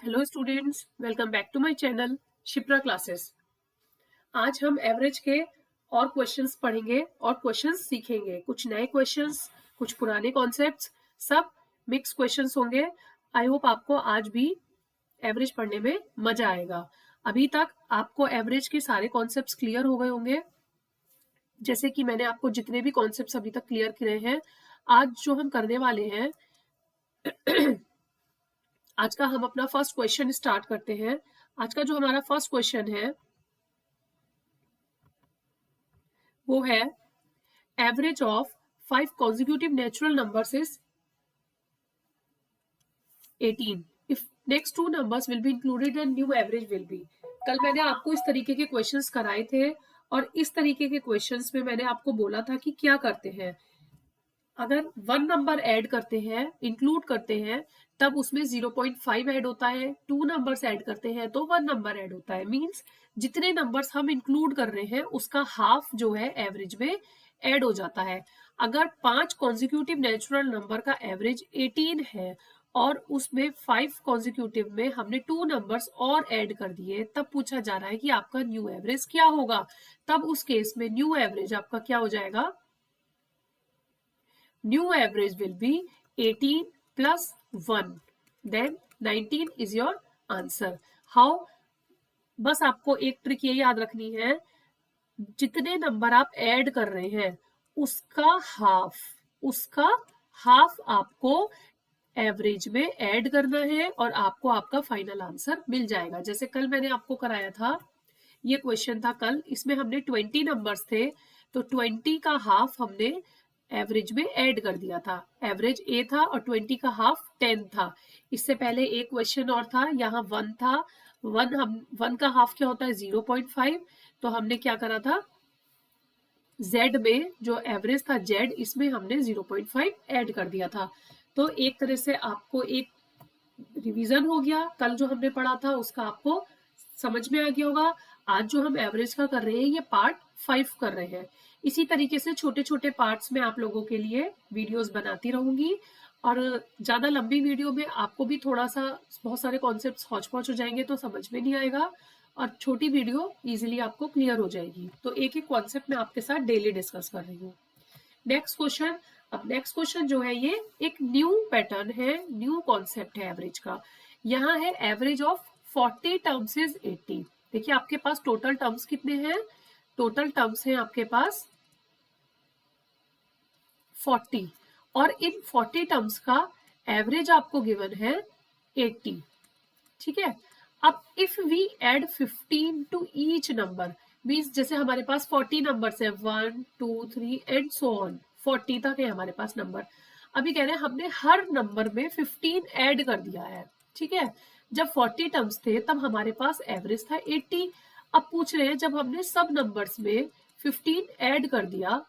Hello students, welcome back to my channel Shipra classes. आज हम average के और क्वेश्चंस पढ़ेंगे और क्वेश्चंस सीखेंगे। कुछ नए क्वेश्चंस, कुछ पुराने कॉन्सेप्ट्स, सब मिक्स क्वेश्चंस होंगे। आई होप आपको आज भी एवरेज पढ़ने में मजा आएगा। अभी तक आपको एवरेज के सारे कॉन्सेप्ट्स क्लियर हो गए होंगे। जैसे कि मैंने आपको जितने भी कॉन्सेप्ट्स अभी तक क्लियर किए हैं, आज जो हम करने वाले हैं आज का हम अपना फर्स्ट क्वेश्चन स्टार्ट करते हैं। आज का जो हमारा फर्स्ट क्वेश्चन है वो है average of 5 consecutive natural numbers is 18 if next two numbers will be included then new average will be। कल मैंने आपको इस तरीके के क्वेश्चंस कराए थे और इस तरीके के क्वेश्चंस में मैंने आपको बोला था कि क्या करते हैं। अगर 1 नंबर ऐड करते हैं, इंक्लूड करते हैं, तब उसमें 0.5 ऐड होता है। 2 नंबर्स ऐड करते हैं तो 1 नंबर ऐड होता है। मींस जितने नंबर्स हम इंक्लूड कर रहे हैं उसका हाफ जो है एवरेज में ऐड हो जाता है। अगर 5 कॉन्जिक्यूटिव नेचुरल नंबर का एवरेज 18 है और उसमें 5 कॉन्जिक्यूटिव में हमने 2 नंबर्स और ऐड कर दिए, तब पूछा जा रहा है कि आपका न्यू एवरेज क्या होगा। तब उस केस में न्यू एवरेज आपका क्या हो जाएगा? New average will be 18 plus 1, then 19 is your answer. How? बस आपको एक ट्रिक ये याद रखनी है, जितने नंबर आप ऐड कर रहे हैं उसका हाफ आपको एवरेज में ऐड करना है और आपको आपका फाइनल आंसर मिल जाएगा। जैसे कल मैंने आपको कराया था, ये क्वेश्चन था कल, इसमें हमने 20 नंबर्स थे तो 20 का हाफ हमने एवरेज में ऐड कर दिया था। एवरेज ए था और 20 का हाफ 10 था। इससे पहले एक क्वेश्चन और था, यहाँ 1 था। 1 का हाफ क्या होता है? 0.5। तो हमने क्या करा था, Z में जो एवरेज था Z, इसमें हमने 0.5 ऐड कर दिया था। तो एक तरह से आपको एक रिवीजन हो गया। कल जो हमने पढ़ा था उसका आपको समझ में आ गया होगा। आज जो हम एवरेज का कर रहे हैं ये पार्ट 5 कर रहे हैं। इसी तरीके से छोटे छोटे पार्ट्स में आप लोगों के लिए वीडियोस बनाती रहूंगी और ज्यादा लंबी वीडियो में आपको भी थोड़ा सा बहुत सारे कॉन्सेप्ट्स हौच पौच हो जाएंगे तो समझ में नहीं आएगा, और छोटी वीडियो इजीली आपको क्लियर हो जाएगी। तो एक एक कॉन्सेप्ट मैं आपके साथ डेली डिस्कस कर रही हूँ। Next question. अब नेक्स्ट क्वेश्चन जो है ये एक न्यू पैटर्न है, न्यू कॉन्सेप्ट है एवरेज का। यहाँ है एवरेज ऑफ 40 टर्म्स इज 80। देखिए आपके पास टोटल टर्म्स कितने हैं? टोटल टर्म्स हैं आपके पास 40 और इन 40 टर्म्स का एवरेज आपको गिवन है 80। ठीक है। अब if we add 15 to each number, means जैसे हमारे पास 40 नंबर्स है, 1 2 3 एंड सो ऑन, 40 तक है हमारे पास नंबर। अभी कह रहे हैं हमने हर नंबर में 15 ऐड कर दिया है। ठीक है। जब 40 टर्म्स थे तब हमारे पास एवरेज था 80। अब पूछ रहे हैं जब हमने सब नंबर्स में 15 ऐड कर दिया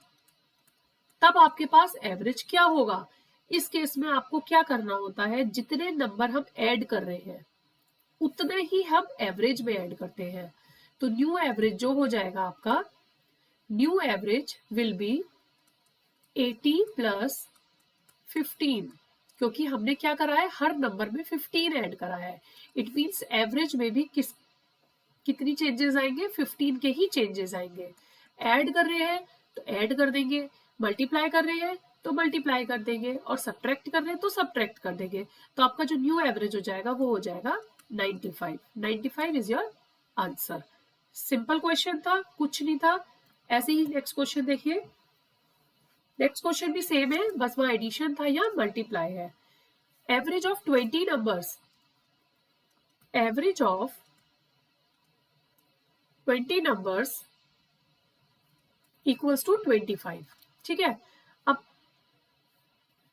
तब आपके पास एवरेज क्या होगा। इस केस में आपको क्या करना होता है, जितने नंबर हम ऐड कर रहे हैं उतने ही हम एवरेज में ऐड करते हैं। तो न्यू एवरेज जो हो जाएगा आपका, new average will be 80 plus 15, क्योंकि हमने क्या करा है, हर नंबर में 15 ऐड करा है। इट मीन्स एवरेज में भी कितनी चेंजेस आएंगे? 15 के ही चेंजेस आएंगे। ऐड कर रहे हैं तो ऐड कर देंगे, मल्टीप्लाई कर रहे हैं तो मल्टीप्लाई कर देंगे, और सब्ट्रैक्ट कर रहे हैं तो सब्ट्रैक्ट कर देंगे। तो आपका जो न्यू एवरेज हो जाएगा वो हो जाएगा 95। 95 is your answer. Simple question था, कुछ नहीं था। ऐसे ही नेक्स्ट क्वेश्चन देखिए। नेक्स्ट क्वेश्चन भी सेम है, बस वहां एडिशन था या मल्टीप्लाई है। Average of 20 numbers, average of 20 numbers equals to 25। ठीक है। अब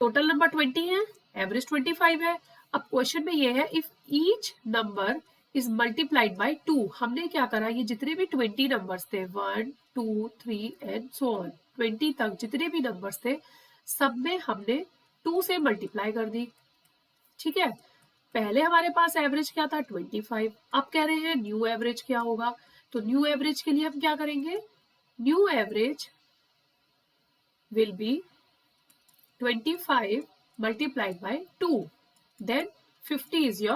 टोटल नंबर 20 है, एवरेज 25 है। अब क्वेश्चन में ये है if each number is multiplied by 2। हमने क्या करा, ये जितने भी 20 नंबर्स थे, 1 2 3 एंड सो ऑन, 20 तक जितने भी नंबर्स थे सब में हमने 2 से मल्टीप्लाई कर दी। ठीक है। पहले हमारे पास एवरेज क्या था? 25। अब कह रहे हैं न्यू एवरेज क्या होगा। तो न्यू एवरेज के लिए हम क्या करेंगे, new average will be 25 multiplied by 2, then 50 is your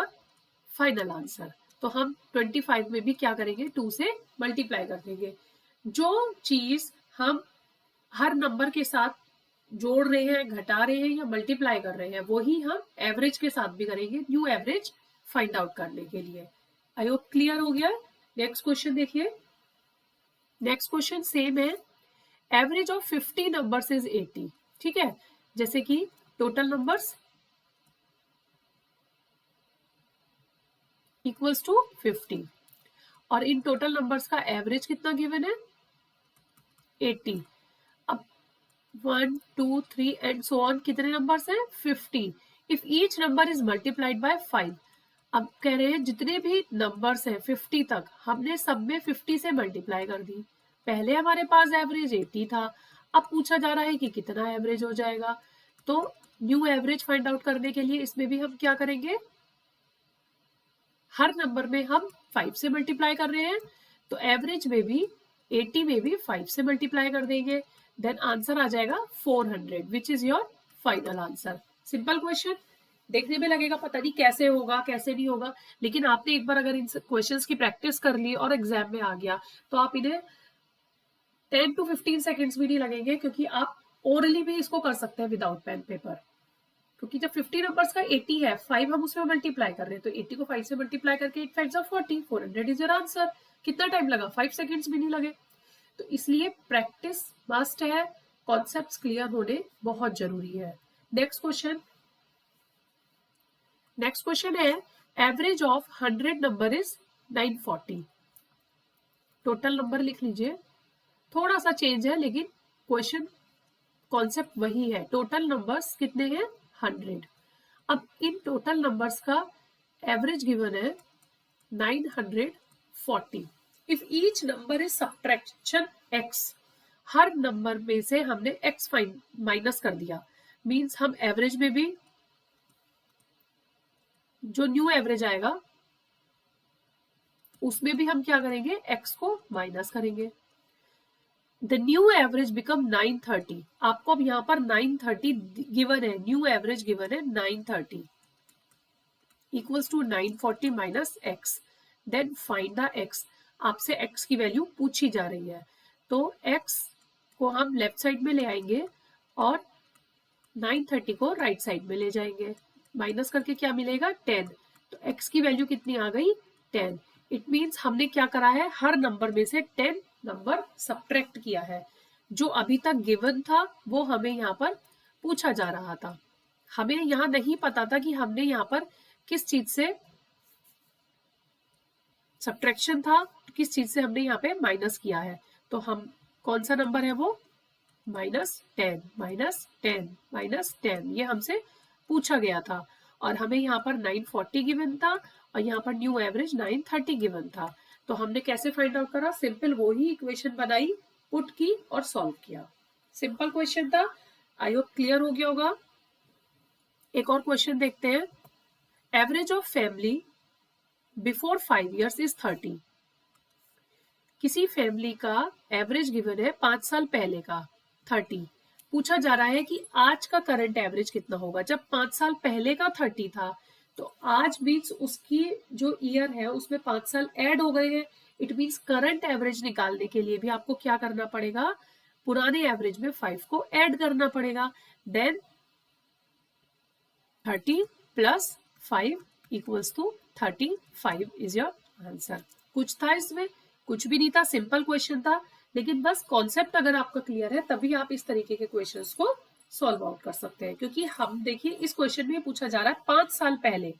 final answer. तो हम 25 में भी क्या करेंगे, 2 से मल्टीप्लाई कर देंगे। जो चीज हम हर नंबर के साथ जोड़ रहे हैं, घटा रहे हैं या मल्टीप्लाई कर रहे हैं, वही हम एवरेज के साथ भी करेंगे, न्यू एवरेज फाइंड आउट करने के लिए। आई होप क्लियर हो गया। नेक्स्ट क्वेश्चन देखिए। नेक्स्ट क्वेश्चन सेम है, एवरेज ऑफ 50 नंबर्स इज 80। ठीक है, जैसे कि टोटल नंबर्स इक्वल्स टू 50 और इन टोटल नंबर्स का एवरेज कितना गिवन है, 80। अब 1 2 3 एंड सो ऑन कितने नंबर्स हैं, 50। If each number is multiplied by 5। अब कह रहे हैं जितने भी नंबर्स हैं 50 तक, हमने सब में 50 से मल्टीप्लाई कर दी। पहले हमारे पास एवरेज 80 था, अब पूछा जा रहा है कि कितना एवरेज हो जाएगा। तो न्यू एवरेज फाइंड आउट करने के लिए इसमें भी हम क्या करेंगे, हर नंबर में हम 5 से मल्टीप्लाई कर रहे हैं, तो एवरेज में भी 80 में भी 5 से मल्टीप्लाई कर देंगे। देन आंसर आ जाएगा 400, which is your final answer. Simple question, देखने में लगेगा पता नहीं कैसे होगा कैसे नहीं होगा, लेकिन आपने एक बार अगर इन क्वेश्चंस की प्रैक्टिस कर ली और एग्जाम में आ गया तो आप इन्हें 10 to 15 सेकेंड्स भी नहीं लगेंगे, क्योंकि आप ओरली भी इसको कर सकते हैं विदाउट पेन पेपर। क्योंकि जब 50 नंबर्स का 80 है, 5 हम उसमें मल्टीप्लाई कर रहे हैं, तो 80 को 5 से मल्टीप्लाई करके 8 5 40, 400 इज योर आंसर। कितना टाइम लगा, 5 सेकेंड्स भी नहीं लगे। तो इसलिए प्रैक्टिस मस्ट है, कॉन्सेप्ट्स क्लियर होने बहुत जरूरी है। Next question. नेक्स्ट क्वेश्चन है, average of 100 number is 940। Total number लिख लीजिए, थोड़ा सा चेंज है लेकिन क्वेश्चन कॉन्सेप्ट वही है। टोटल नंबर्स कितने हैं, 100। अब इन टोटल नंबर्स का एवरेज गिवन है 940। If each number is subtraction x, her number में से हमने x माइनस कर दिया, मींस हम एवरेज में भी जो न्यू एवरेज आएगा उसमें भी हम क्या करेंगे, x को माइनस करेंगे। The new average become 930। आपको अब यहां पर 930 गिवन है, न्यू एवरेज गिवन है 930 equals to 940 minus x। Then find the x। आपसे x की वैल्यू पूछी जा रही है, तो x को हम लेफ्ट साइड में ले आएंगे और 930 को राइट साइड में ले जाएंगे। माइनस करके क्या मिलेगा, 10। तो x की वैल्यू कितनी आ गई, 10। इट मीन्स हमने क्या करा है, हर नंबर में से 10 नंबर सब्ट्रैक्ट किया है। जो अभी तक गिवन था वो हमें यहाँ पर पूछा जा रहा था। हमें यहाँ नहीं पता था कि हमने यहाँ पर किस चीज से सब्ट्रैक्शन था, किस चीज से हमने यहाँ पे माइनस किया है। तो हम कौन सा नंबर है वो, -10 -10 -10, ये हमसे पूछा गया था। और हमें यहाँ पर 940 गिवन था और यहाँ पर न्यू एवरेज 930 गिवन था। तो हमने कैसे फाइंड आउट करा, सिंपल वही इक्वेशन बनाई, पुट की और सॉल्व किया। सिंपल क्वेश्चन था, आई होप क्लियर हो गया होगा। एक और क्वेश्चन देखते हैं। Average of family before 5 years is 30। किसी फैमिली का एवरेज गिवन है 5 साल पहले का 30। पूछा जा रहा है कि आज का करंट एवरेज कितना होगा। जब 5 साल पहले का 30 था, तो आज मीन्स उसकी जो ईयर है उसमें 5 साल ऐड हो गए हैं। इट मीन्स करंट एवरेज निकालने के लिए भी आपको क्या करना पड़ेगा, पुराने एवरेज में 5 को ऐड करना पड़ेगा। Then 30 + 5 equals to 35 is your answer. कुछ था इसमें, कुछ भी नहीं था, सिंपल क्वेश्चन था, लेकिन बस कॉन्सेप्ट अगर आपका क्लियर है तभी आप इस तरीके के क्वेश्चंस को सॉल्व आउट कर सकते हैं। क्योंकि हम देखिए इस क्वेश्चन में पूछा जा रहा है 5 साल पहले,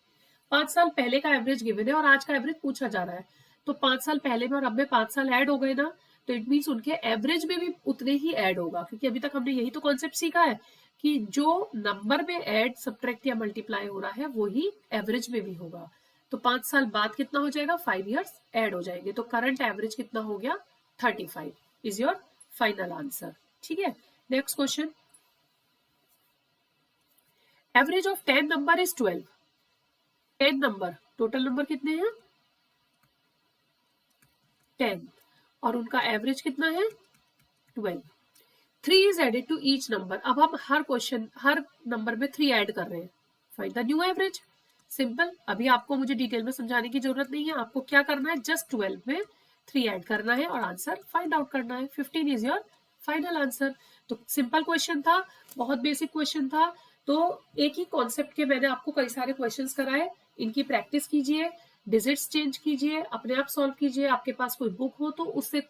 5 साल पहले का एवरेज गिवन है और आज का एवरेज पूछा जा रहा है। तो 5 साल पहले में और अब में 5 साल ऐड हो गए ना, तो इट मीन्स उनके एवरेज में भी उतने ही ऐड होगा। क्योंकि अभी तक हमने यही तो कॉन्सेप्ट सीखा है कि जो नंबर में ऐड सब्ट्रैक्ट या मल्टीप्लाई हो रहा है वही एवरेज में भी होगा। तो 5 साल बाद कितना हो जाएगा, 5 years ऐड हो जाएंगे। तो करंट एवरेज कितना हो गया, 35 इज योर फाइनल आंसर। ठीक है, next question. Average of 10 number is 12। 10 number, total number कितने हैं, 10, और उनका एवरेज कितना है, 12। 3 is added to each number. अब हम हर क्वेश्चन, हर नंबर में 3 ऐड कर रहे हैं। Find the new average. Simple. अभी आपको मुझे डिटेल में समझाने की जरूरत नहीं है। आपको क्या करना है, जस्ट 12 में 3 ऐड करना है और आंसर फाइंड आउट करना है। 15 इज योर फाइनल आंसर। तो सिंपल क्वेश्चन था, बहुत बेसिक क्वेश्चन था। तो एक ही कॉन्सेप्ट के मैंने आपको कई सारे क्वेश्चंस कराए। इनकी प्रैक्टिस कीजिए, डिजिट्स चेंज कीजिए, अपने आप सॉल्व कीजिए। आपके पास कोई बुक हो तो उससे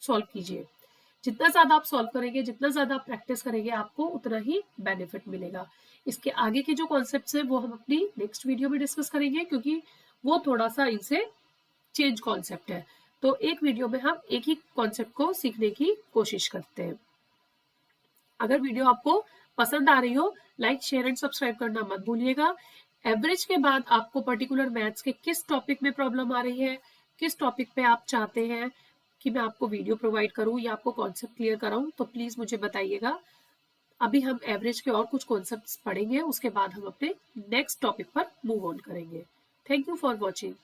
सॉल्व कीजिए। जितना ज्यादा आप सॉल्व करेंगे, जितना ज्यादा आप प्रैक्टिस करेंगे, आपको उतना ही बेनिफिट मिलेगा। इसके आगे के जो कॉन्सेप्ट्स हैं वो हम अपनी नेक्स्ट वीडियो में डिस्कस करेंगे, क्योंकि वो थोड़ा सा इनसे चेंज कॉन्सेप्ट है। तो एक वीडियो में हम एक ही कॉन्सेप्ट को सीखने की कोशिश करते हैं। अगर वीडियो आपको पसंद आ रही हो, लाइक शेयर एंड सब्सक्राइब करना मत भूलिएगा। एवरेज के बाद आपको पर्टिकुलर मैथ्स के किस टॉपिक में प्रॉब्लम आ रही है, किस टॉपिक पे आप चाहते हैं कि मैं आपको वीडियो प्रोवाइड करूं या आपको कॉन्सेप्ट क्लियर कराऊं, तो प्लीज मुझे बताइएगा। अभी हम एवरेज के और कुछ कॉन्सेप्ट्स पढ़ेंगे, उसके बाद हम अपने नेक्स्ट टॉपिक पर मूव ऑन करेंगे। Thank you for watching.